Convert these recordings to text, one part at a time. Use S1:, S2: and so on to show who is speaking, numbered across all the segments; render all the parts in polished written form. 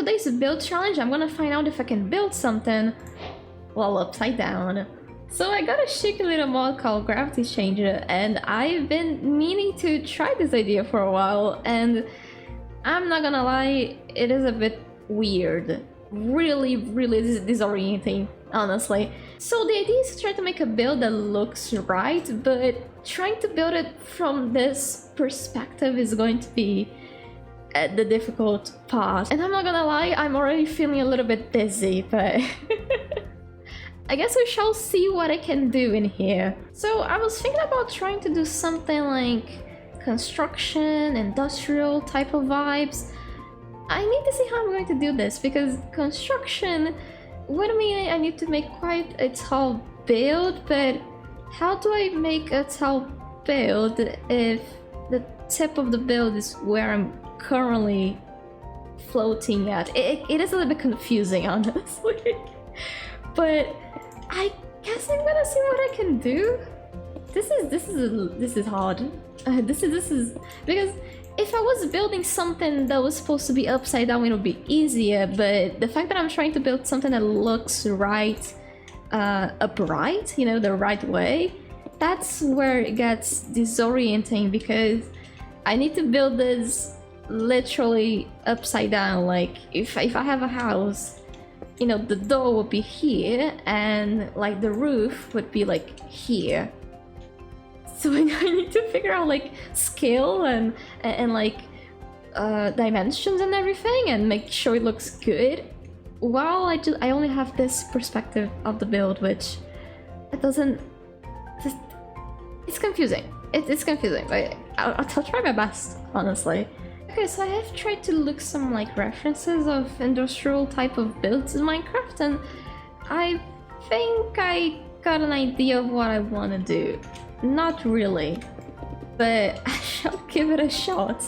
S1: today's build challenge, I'm gonna find out if I can build something while upside down. So I got a chic little mod called Gravity Changer, and I've been meaning to try this idea for a while, and I'm not gonna lie, it is a bit weird. Really disorienting, honestly. So the idea is to try to make a build that looks right, but trying to build it from this perspective is going to be the difficult part. And I'm not gonna lie, I'm already feeling a little bit dizzy, but I guess we shall see what I can do in here. So I was thinking about trying to do something like construction, industrial type of vibes. I need to see how I'm going to do this, because construction would mean I need to make quite a tall build, but how do I make a tall build if the tip of the build is where I'm currently floating at? It is a little bit confusing, honestly. But I guess I'm gonna see what I can do. This is hard. This is because if I was building something that was supposed to be upside down, it would be easier. But the fact that I'm trying to build something that looks right, upright, you know, the right way, that's where it gets disorienting, because I need to build this literally upside down. Like if I have a house, you know, the door would be here, and like the roof would be like here. So I need to figure out like scale and like dimensions and everything, and make sure it looks good. While I only have this perspective of the build, which it doesn't. It's confusing. It's confusing, but I'll try my best, honestly. Okay, so I have tried to look some like references of industrial type of builds in Minecraft, and I think I got an idea of what I want to do. Not really, but I shall give it a shot.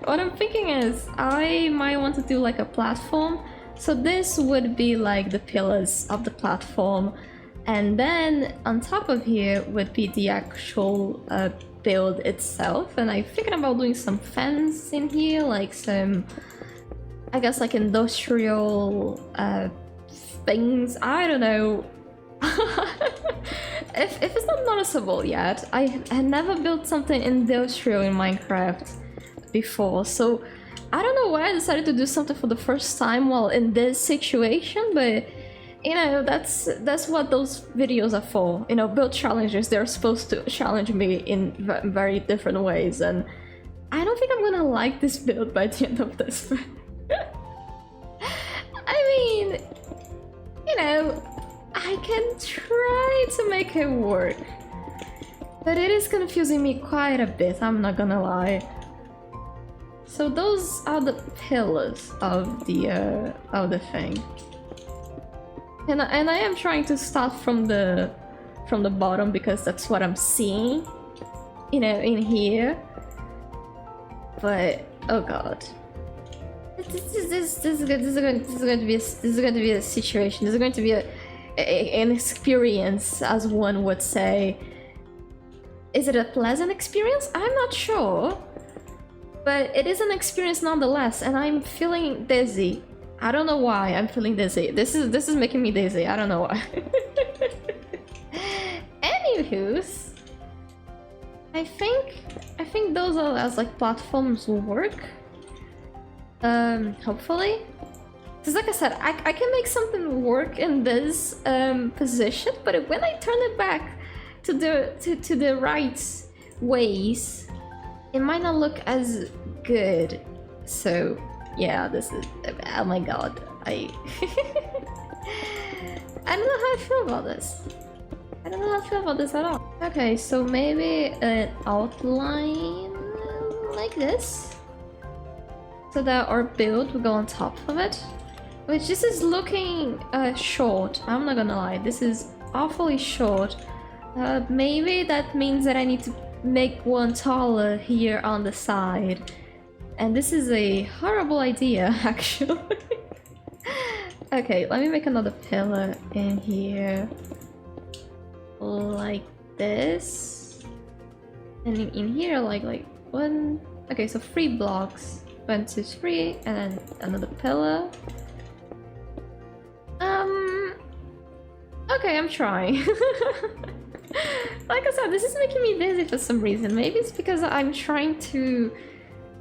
S1: What I'm thinking is I might want to do like a platform. So this would be like the pillars of the platform, and then on top of here would be the actual build itself. And I'm thinking about doing some fence in here, like some, I guess, like industrial things. I don't know. If it's not noticeable yet, I had never built something industrial in Minecraft before, so I don't know why I decided to do something for the first time while in this situation, but you know, that's what those videos are for. You know, build challenges, they're supposed to challenge me in very different ways, and I don't think I'm gonna like this build by the end of this. I mean, you know, I can try to make it work, but it is confusing me quite a bit, I'm not gonna lie. So those are the pillars of the thing, and I am trying to start from the bottom, because that's what I'm seeing, you know, in here. But oh god, this is going to be a situation. This is going to be an experience, as one would say. Is it a pleasant experience? I'm not sure, but it is an experience nonetheless, and I'm feeling dizzy. I don't know why I'm feeling dizzy. This is making me dizzy. I don't know why. Anywho's, I think those are as like platforms will work. Hopefully. Because like I said, I can make something work in this position, but when I turn it back to the right ways, it might not look as good. So yeah, this is, oh my god, I don't know how I feel about this. I don't know how I feel about this at all. Okay, so maybe an outline like this, so that our build will go on top of it. Which this is looking short, I'm not gonna lie, this is awfully short. Maybe that means that I need to make one taller here on the side. And this is a horrible idea, actually. Okay, let me make another pillar in here. Like this. And in here, like one... Okay, so 3 blocks. 1, 2, 3, and then another pillar. Okay, I'm trying. Like I said, this is making me dizzy for some reason. Maybe it's because I'm trying to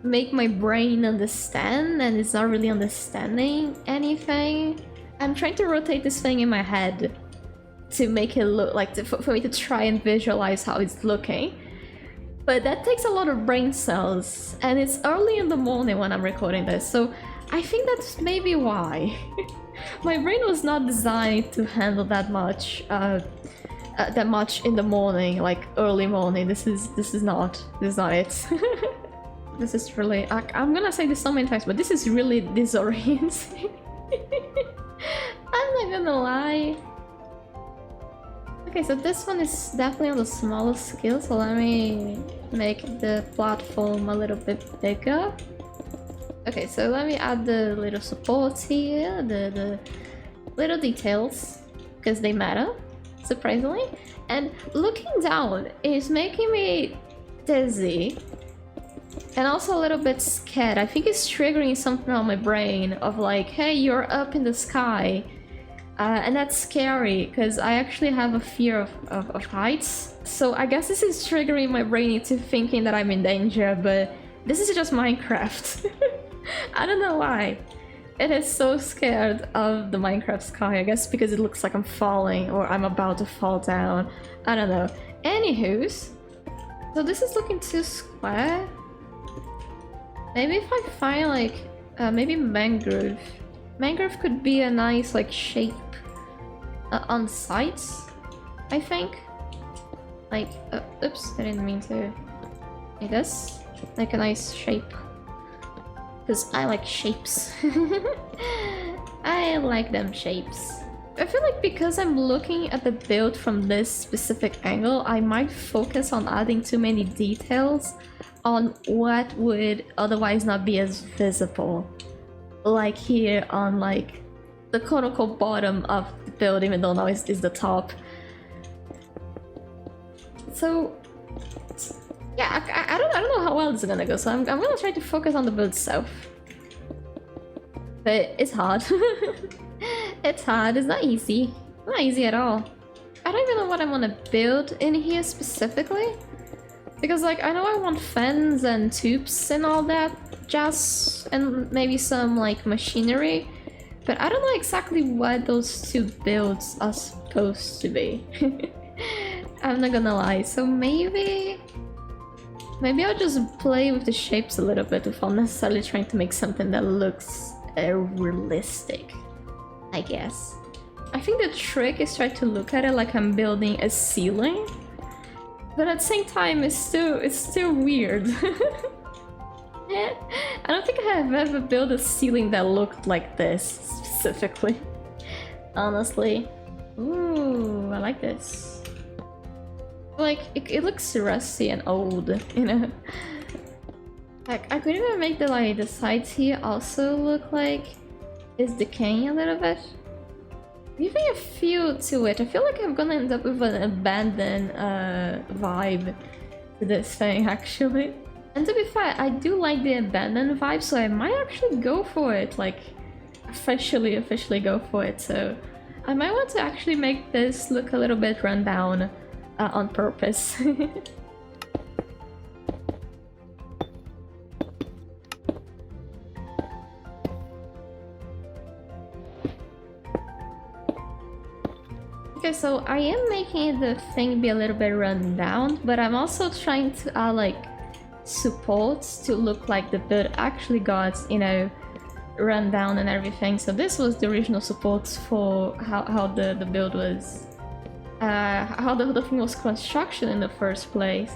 S1: make my brain understand and it's not really understanding anything. I'm trying to rotate this thing in my head to make it look like, for me to try and visualize how it's looking. But that takes a lot of brain cells, and it's early in the morning when I'm recording this, so I think that's maybe why. My brain was not designed to handle that much in the morning, like early morning. This is not it. This is really, I'm gonna say this so many times, but this is really disorienting. I'm not gonna lie. Okay, so this one is definitely on the smaller scale, so let me make the platform a little bit bigger. Okay, so let me add the little supports here, the little details, because they matter, surprisingly. And looking down is making me dizzy and also a little bit scared. I think it's triggering something on my brain of like, hey, you're up in the sky. And that's scary, because I actually have a fear of heights. So I guess this is triggering my brain into thinking that I'm in danger, but this is just Minecraft. I don't know why. It is so scared of the Minecraft sky, I guess because it looks like I'm falling or I'm about to fall down. I don't know. Anywho's, so this is looking too square. Maybe if I find like, maybe mangrove. Mangrove could be a nice like shape on sides, I think. Like, oops, I didn't mean to. Like this, like a nice shape. Because I like shapes. I like them shapes. I feel like because I'm looking at the build from this specific angle, I might focus on adding too many details on what would otherwise not be as visible. Like here on like the quote-unquote bottom of the build, even though now is the top. So yeah, I don't know how well this is gonna go, so I'm gonna try to focus on the build itself. But it's hard. It's hard, it's not easy. Not easy at all. I don't even know what I want to build in here specifically. Because like, I know I want fans and tubes and all that jazz, and maybe some like machinery. But I don't know exactly what those two builds are supposed to be. I'm not gonna lie, so maybe I'll just play with the shapes a little bit without necessarily trying to make something that looks realistic, I guess. I think the trick is try to look at it like I'm building a ceiling, but at the same time it's still weird. I don't think I have ever built a ceiling that looked like this specifically, honestly. Ooh, I like this. Like, it looks rusty and old, you know? Like, I could even make the sides here also look like it's decaying a little bit. Giving a feel to it. I feel like I'm gonna end up with an abandoned vibe to this thing, actually. And to be fair, I do like the abandoned vibe, so I might actually go for it, like, officially go for it. So I might want to actually make this look a little bit run down. On purpose. Okay, so I am making the thing be a little bit run down, but I'm also trying to add like supports to look like the build actually got, you know, run down and everything. So this was the original supports for how the build was. How the thing was constructed in the first place,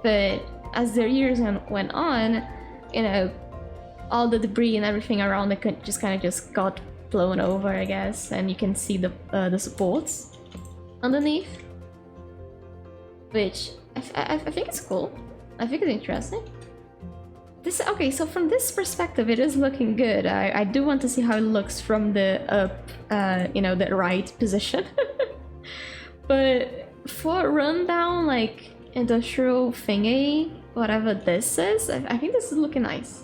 S1: but as the years went on, you know, all the debris and everything around it just kind of got blown over, I guess, and you can see the supports underneath, which I think it's cool. I think it's interesting. This okay, so from this perspective, it is looking good. I do want to see how it looks from the up, you know, the right position. But for rundown, like industrial thingy, whatever this is, I think this is looking nice.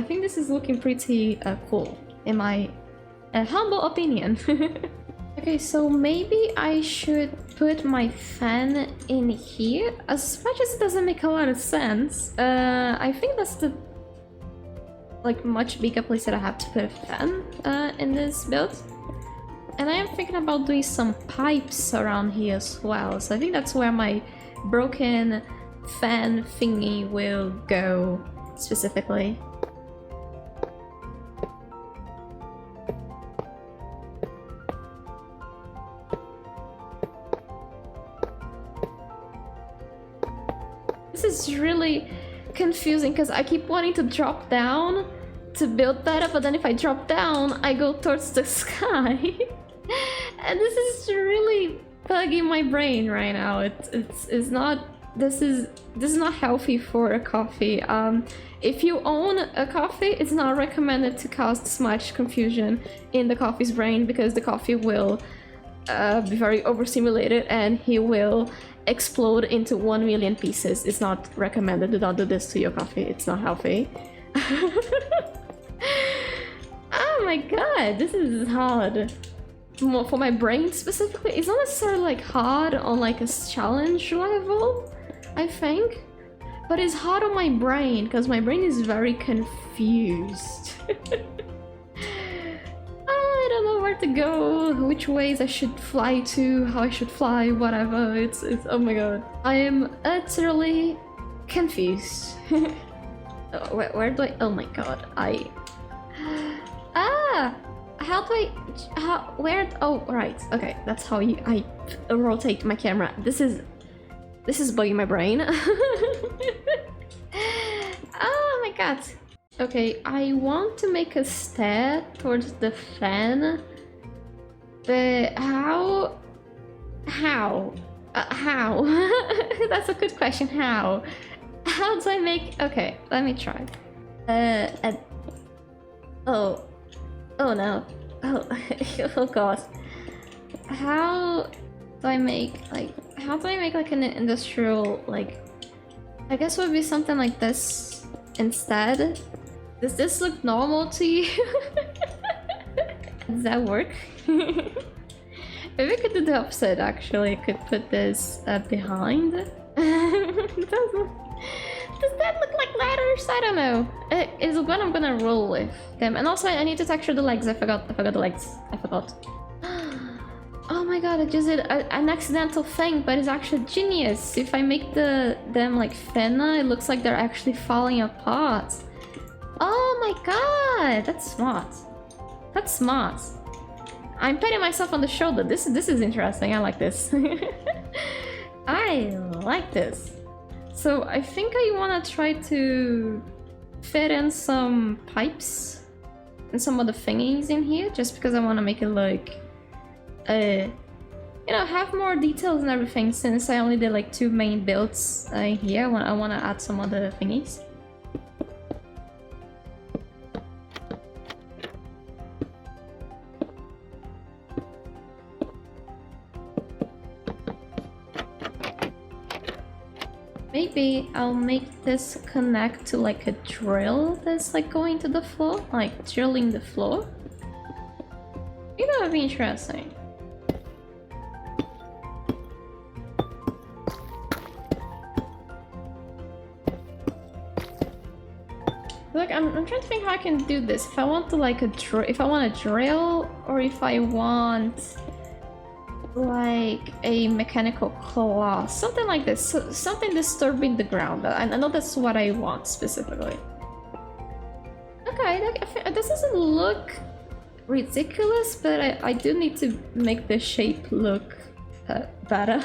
S1: I think this is looking pretty cool, in my humble opinion. Okay, so maybe I should put my fan in here. As much as it doesn't make a lot of sense, I think that's the like much bigger place that I have to put a fan in this build. And I am thinking about doing some pipes around here as well. So I think that's where my broken fan thingy will go specifically. This is really confusing because I keep wanting to drop down to build that up, but then if I drop down, I go towards the sky. And this is really bugging my brain right now. It's not. This is not healthy for a coffee. If you own a coffee, it's not recommended to cause this much confusion in the coffee's brain, because the coffee will be very overstimulated and he will explode into 1 million pieces. It's not recommended. Do not do this to your coffee. It's not healthy. Oh my god, this is hard. For my brain specifically, it's not necessarily like hard on like a challenge level, I think, but it's hard on my brain because my brain is very confused. I don't know where to go, which ways I should fly to, how I should fly, whatever. It's oh my god, I am utterly confused. Where do I? Oh my god, how do I, where, oh right, okay, that's how I rotate my camera. This is bugging my brain. Oh my god. Okay, I want to make a stair towards the fan, but how? That's a good question. How do I make? Okay, let me try. Oh no. Oh, oh god. How do I make like an industrial, like, I guess it would be something like this instead. Does this look normal to you? Does that work? Maybe I could do the opposite actually. I could put this behind. Does that look like ladders? I don't know. Is what I'm gonna roll with them. And also I need to texture the legs. I forgot the legs. I forgot. Oh my god, I just did an accidental thing, but it's actually genius. If I make them like thinner, it looks like they're actually falling apart. Oh my god, that's smart. That's smart. I'm patting myself on the shoulder. This is interesting. I like this. I like this. So I think I want to try to fit in some pipes and some other thingies in here, just because I want to make it look, you know, have more details and everything. Since I only did like 2 main builds here, I want to add some other thingies. Maybe I'll make this connect to like a drill that's like going to the floor, like drilling the floor. I think that would be interesting. Look, I'm trying to think how I can do this. If I want to like if I want a drill, or if I want like a mechanical claw, something like this, something disturbing the ground. I know that's what I want specifically. Okay, this doesn't look ridiculous, but I do need to make the shape look better.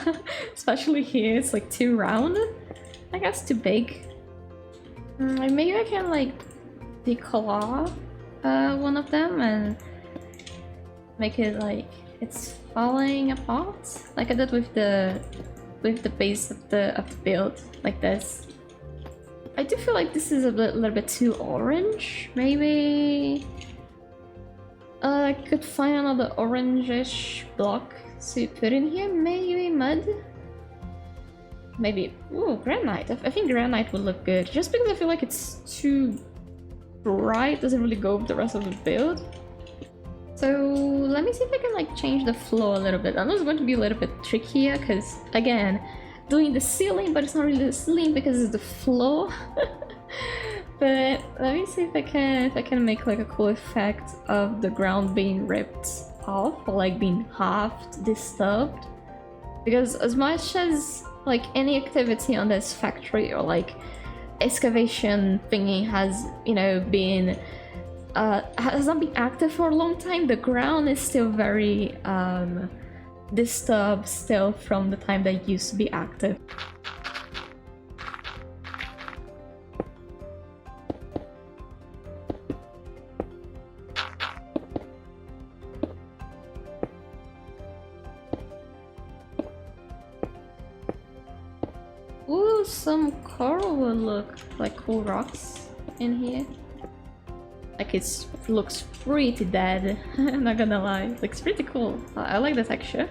S1: Especially here, it's like too round. I guess too big. Maybe I can like declaw one of them and make it like it's falling apart, like I did with the base of the build, like this. I do feel like this is a little bit too orange. Maybe I could find another orangish block to put in here. Maybe mud. Maybe, ooh, granite. I think granite would look good, just because I feel like it's too right doesn't really go with the rest of the build. So let me see if I can like change the flow a little bit. I know it's going to be a little bit trickier because again, doing the ceiling, but it's not really the ceiling because it's the floor. But let me see if I can make like a cool effect of the ground being ripped off or like being half disturbed. Because as much as like any activity on this factory or like excavation thingy has, you know, been has not been active for a long time, the ground is still very disturbed still from the time that it used to be active. Ooh, some coral will look like cool rocks in here. Like it looks pretty dead, I'm not gonna lie. It looks pretty cool. I like the texture.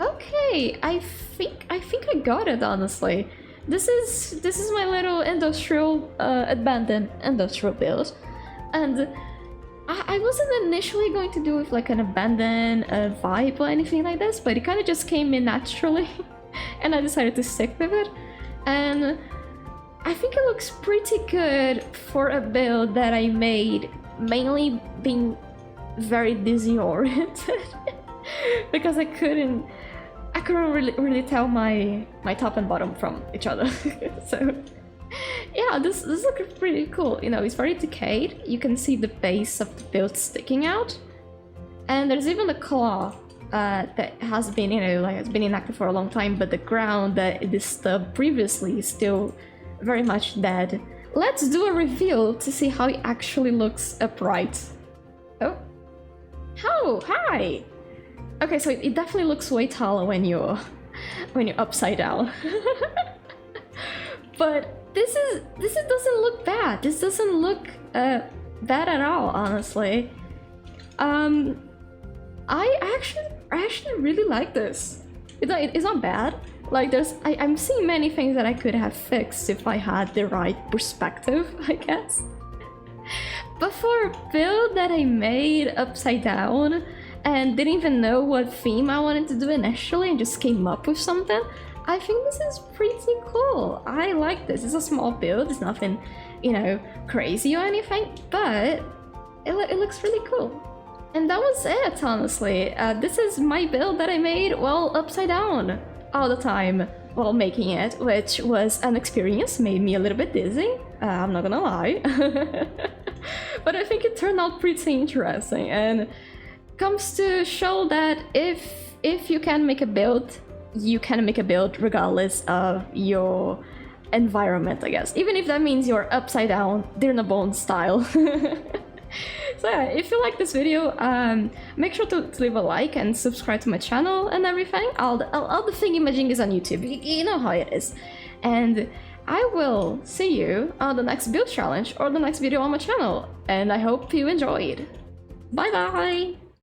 S1: Okay, I think I got it, honestly. This is my little industrial abandoned industrial build. And I wasn't initially going to do with like an abandoned vibe or anything like this, but it kind of just came in naturally and I decided to stick with it. And I think it looks pretty good for a build that I made mainly being very disoriented because I couldn't really tell my top and bottom from each other. So yeah, this looks pretty cool. You know, it's very decayed. You can see the base of the build sticking out, and there's even the claw that has been, you know, like it's been inactive for a long time, but the ground that it disturbed previously is still very much dead. Let's do a reveal to see how it actually looks upright. Oh, hi. Okay, so it definitely looks way taller when you're upside down. But this doesn't look bad. This doesn't look bad at all, honestly. I actually really like this. It's not bad. Like I'm seeing many things that I could have fixed if I had the right perspective, I guess. But for a build that I made upside down and didn't even know what theme I wanted to do initially and just came up with something, I think this is pretty cool. I like this. It's a small build. It's nothing, you know, crazy or anything, but it looks really cool. And that was it, honestly. This is my build that I made while upside down all the time while making it, which was an experience, made me a little bit dizzy, I'm not gonna lie. But I think it turned out pretty interesting and comes to show that if you can make a build, you can make a build regardless of your environment, I guess. Even if that means you're upside down, Deer in a Bone style. So yeah, if you like this video, make sure to leave a like and subscribe to my channel and everything. All the thingy-majing is on YouTube, you know how it is. And I will see you on the next build challenge or the next video on my channel. And I hope you enjoyed. Bye bye!